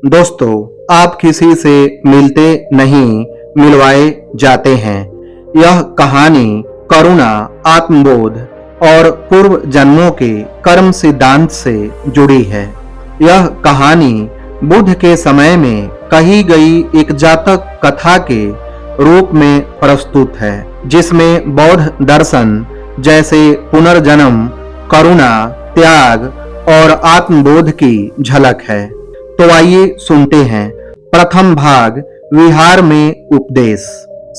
दोस्तों, आप किसी से मिलते नहीं, मिलवाए जाते हैं। यह कहानी करुणा, आत्मबोध और पूर्व जन्मों के कर्म सिद्धांत से जुड़ी है। यह कहानी बुद्ध के समय में कही गई एक जातक कथा के रूप में प्रस्तुत है, जिसमें बौद्ध दर्शन जैसे पुनर्जन्म, करुणा, त्याग और आत्मबोध की झलक है। तो आइए सुनते हैं। प्रथम भाग, विहार में उपदेश।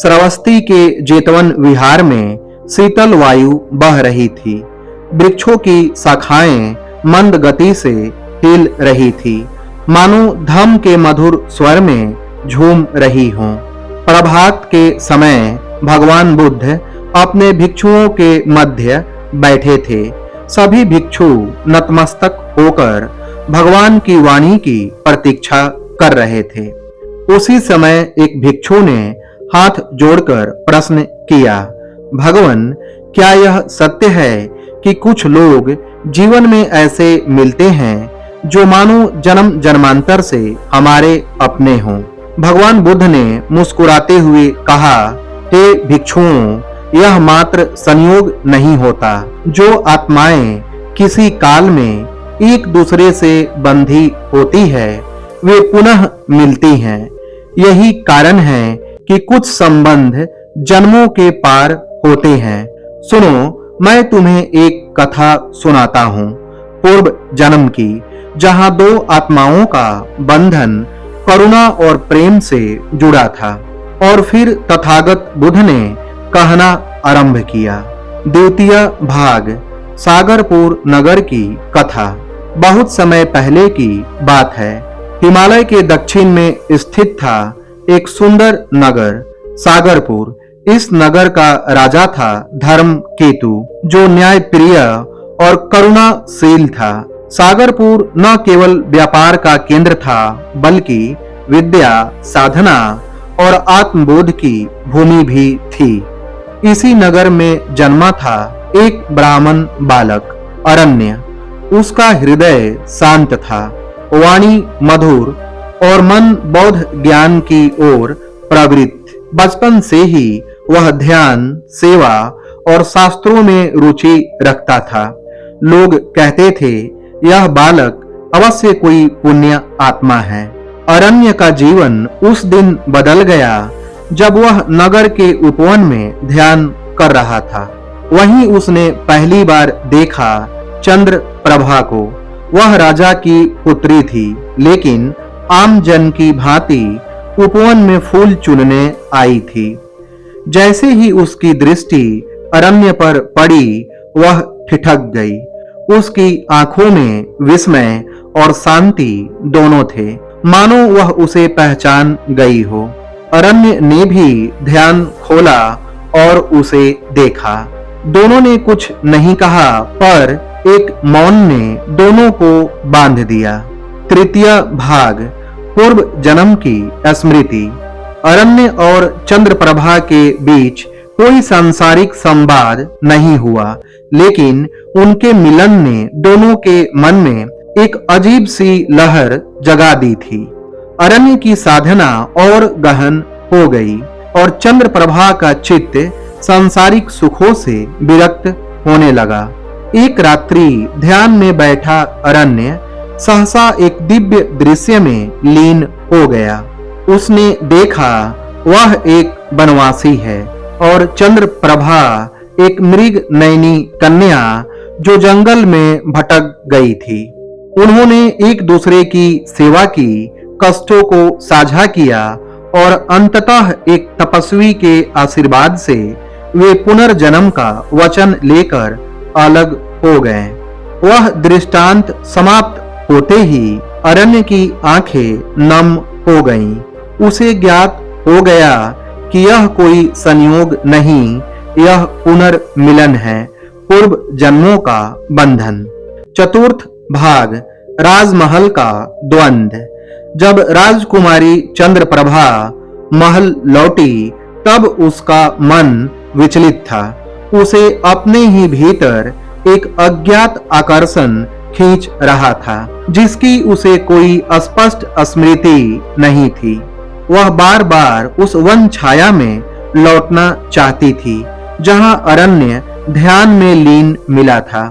श्रावस्ती के जेतवन विहार में शीतल वायु बह रही थी। वृक्षों की शाखाएं मंद गति से हिल रही थी, मानो धम के मधुर स्वर में झूम रही हों। प्रभात के समय भगवान बुद्ध अपने भिक्षुओं के मध्य बैठे थे। सभी भिक्षु नतमस्तक होकर भगवान की वाणी की प्रतीक्षा कर रहे थे। उसी समय एक भिक्षु ने हाथ जोड़कर प्रश्न किया, भगवान, क्या यह सत्य है कि कुछ लोग जीवन में ऐसे मिलते हैं जो मानो जन्म जन्मांतर से हमारे अपने हों? भगवान बुद्ध ने मुस्कुराते हुए कहा, हे भिक्षुओं, यह मात्र संयोग नहीं होता। जो आत्माएं किसी काल में एक दूसरे से बंधी होती है, वे पुनः मिलती हैं। यही कारण है कि कुछ संबंध जन्मों के पार होते हैं। सुनो, मैं तुम्हें एक कथा सुनाता हूँ पूर्व जन्म की, जहाँ दो आत्माओं का बंधन करुणा और प्रेम से जुड़ा था। और फिर तथागत बुद्ध ने कहना आरंभ किया। द्वितीय भाग, सागरपुर नगर की कथा। बहुत समय पहले की बात है। हिमालय के दक्षिण में स्थित था एक सुंदर नगर, सागरपुर। इस नगर का राजा था धर्मकेतु, जो न्यायप्रिय और करुणाशील था। सागरपुर न केवल व्यापार का केंद्र था, बल्कि विद्या, साधना और आत्मबोध की भूमि भी थी। इसी नगर में जन्मा था एक ब्राह्मण बालक, अरण्य। उसका हृदय शांत था, वाणी मधुर और मन बौद्ध ज्ञान की ओर प्रवृत्त। बचपन से ही वह ध्यान, सेवा और शास्त्रों में रुचि रखता था। लोग कहते थे, यह बालक अवश्य कोई पुण्य आत्मा है। अरण्य का जीवन उस दिन बदल गया जब वह नगर के उपवन में ध्यान कर रहा था। वहीं उसने पहली बार देखा चंद्र प्रभा को। वह राजा की पुत्री थी, लेकिन आम जन की भांति उपवन में फूल चुनने आई थी। जैसे ही उसकी दृष्टि अरण्य पर पड़ी, वह ठिठक गई। उसकी आंखों में विस्मय और शांति दोनों थे, मानो वह उसे पहचान गई हो। अरण्य ने भी ध्यान खोला और उसे देखा। दोनों ने कुछ नहीं कहा, पर एक मौन ने दोनों को बांध दिया। तृतीय भाग, पूर्व जन्म की स्मृति। अरण्य और चंद्रप्रभा के बीच कोई सांसारिक संवाद नहीं हुआ, लेकिन उनके मिलन ने दोनों के मन में एक अजीब सी लहर जगा दी थी। अरण्य की साधना और गहन हो गई और चंद्रप्रभा का चित्त सांसारिक सुखों से विरक्त होने लगा। एक रात्रि ध्यान में बैठा अरण्य सहसा एक दिव्य दृश्य में लीन हो गया। उसने देखा वह एक वनवासी है और चंद्रप्रभा एक मृग नयनी कन्या जो जंगल में भटक गई थी। उन्होंने एक दूसरे की सेवा की, कष्टों को साझा किया और अंततः एक तपस्वी के आशीर्वाद से वे पुनर्जन्म का वचन लेकर अलग हो गए। वह दृष्टांत समाप्त होते ही अरण्य की आंखें नम हो गईं। उसे ज्ञात हो गया कि यह कोई संयोग नहीं, यह पुनर्मिलन है, पूर्व जन्मों का बंधन। चतुर्थ भाग, राजमहल का द्वंद्व। जब राजकुमारी चंद्रप्रभा महल लौटी, तब उसका मन विचलित था। उसे अपने ही भीतर एक अज्ञात आकर्षण खींच रहा था, जिसकी उसे कोई स्पष्ट स्मृति नहीं थी। वह बार बार उस वन छाया में लौटना चाहती थी जहां अरण्य ध्यान में लीन मिला था।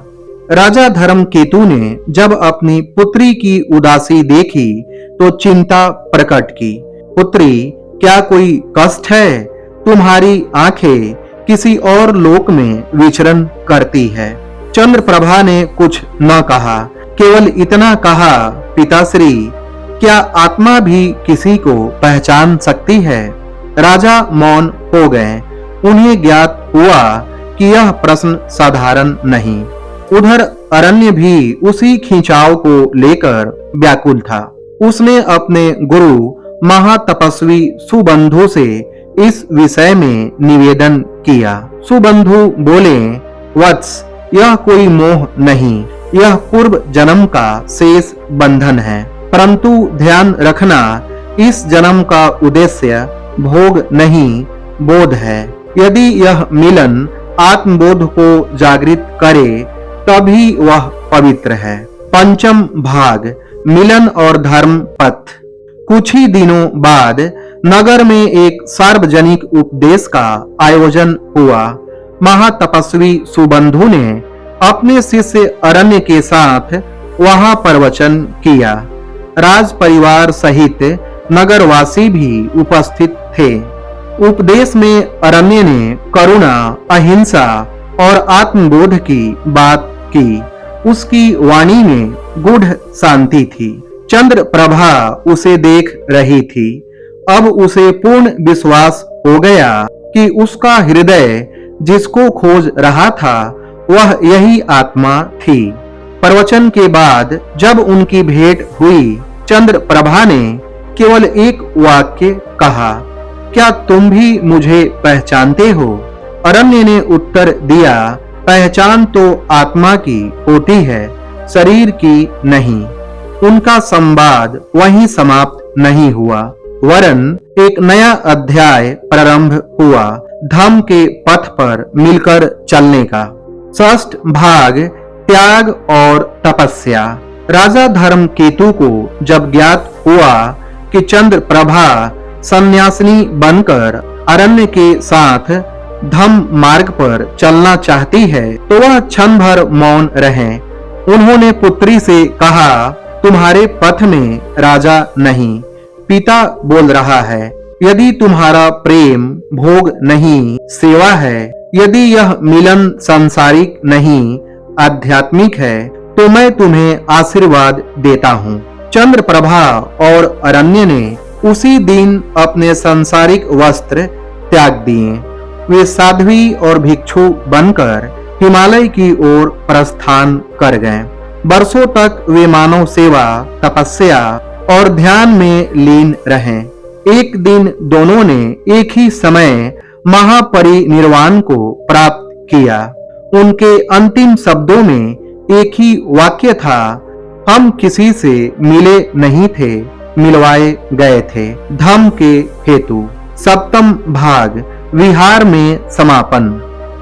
राजा धर्मकेतु ने जब अपनी पुत्री की उदासी देखी तो चिंता प्रकट की। पुत्री, क्या कोई कष्ट है? तुम्हारी आंखें किसी और लोक में विचरण करती है। चंद्रप्रभा ने कुछ न कहा, केवल इतना कहा, पिताश्री, क्या आत्मा भी किसी को पहचान सकती है? राजा मौन हो गए। उन्हें ज्ञात हुआ कि यह प्रश्न साधारण नहीं। उधर अरण्य भी उसी खिंचाव को लेकर व्याकुल था। उसने अपने गुरु महातपस्वी सुबंधु से इस विषय में निवेदन किया। सुबंधु बोले, वत्स, यह कोई मोह नहीं, यह पूर्व जन्म का शेष बंधन है। परंतु ध्यान रखना, इस जन्म का उद्देश्य भोग नहीं, बोध है। यदि यह मिलन आत्मबोध को जागृत करे तभी वह पवित्र है। पंचम भाग, मिलन और धर्म पथ। कुछ ही दिनों बाद नगर में एक सार्वजनिक उपदेश का आयोजन हुआ। महातपस्वी सुबंधु ने अपने शिष्य अरण्य के साथ वहां प्रवचन किया। राज परिवार सहित नगरवासी भी उपस्थित थे। उपदेश में अरण्य ने करुणा, अहिंसा और आत्मबोध की बात की। उसकी वाणी में गूढ़ शांति थी। चंद्रप्रभा उसे देख रही थी। अब उसे पूर्ण विश्वास हो गया कि उसका हृदय जिसको खोज रहा था वह यही आत्मा थी। प्रवचन के बाद जब उनकी भेंट हुई, चंद्रप्रभा ने केवल एक वाक्य कहा, क्या तुम भी मुझे पहचानते हो? अरण्य ने उत्तर दिया, पहचान तो आत्मा की होती है, शरीर की नहीं। उनका संवाद वहीं समाप्त नहीं हुआ, वरन एक नया अध्याय प्रारंभ हुआ, धम्म के पथ पर मिलकर चलने का। षष्ठ भाग, त्याग और तपस्या। राजा धर्मकेतु को जब ज्ञात हुआ कि चंद्रप्रभा सन्यासिनी बनकर अरण्य के साथ धम्म मार्ग पर चलना चाहती है तो वह क्षण भर मौन रहे। उन्होंने पुत्री से कहा, तुम्हारे पथ में राजा नहीं, पिता बोल रहा है। यदि तुम्हारा प्रेम भोग नहीं, सेवा है, यदि यह मिलन सांसारिक नहीं, आध्यात्मिक है, तो मैं तुम्हें आशीर्वाद देता हूँ। चंद्रप्रभा और अरण्य ने उसी दिन अपने सांसारिक वस्त्र त्याग दिए। वे साध्वी और भिक्षु बनकर हिमालय की ओर प्रस्थान कर गए। वर्षों तक वे मानव सेवा, तपस्या और ध्यान में लीन रहे। एक दिन दोनों ने एक ही समय महापरिनिर्वाण को प्राप्त किया। उनके अंतिम शब्दों में एक ही वाक्य था, हम किसी से मिले नहीं थे, मिलवाए गए थे धम्म के हेतु। सप्तम भाग, विहार में समापन।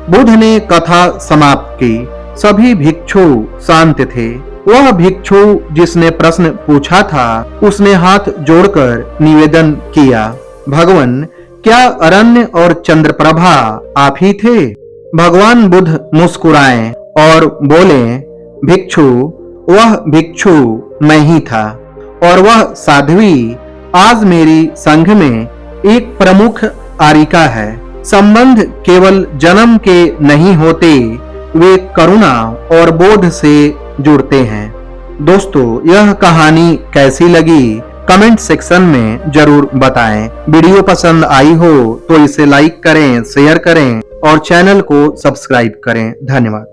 बुद्ध ने कथा समाप्त की। सभी भिक्षु शांत थे। वह भिक्षु जिसने प्रश्न पूछा था उसने हाथ जोड़कर निवेदन किया, भगवान, क्या अरण्य और चंद्रप्रभा आप ही थे? भगवान बुद्ध मुस्कुराए और बोले, भिक्षु, वह भिक्षु मैं ही था और वह साध्वी आज मेरी संघ में एक प्रमुख आरिका है। संबंध केवल जन्म के नहीं होते, वे करुणा और बोध से जुड़ते हैं। दोस्तों, यह कहानी कैसी लगी कमेंट सेक्शन में जरूर बताएं। वीडियो पसंद आई हो तो इसे लाइक करें, शेयर करें और चैनल को सब्सक्राइब करें। धन्यवाद।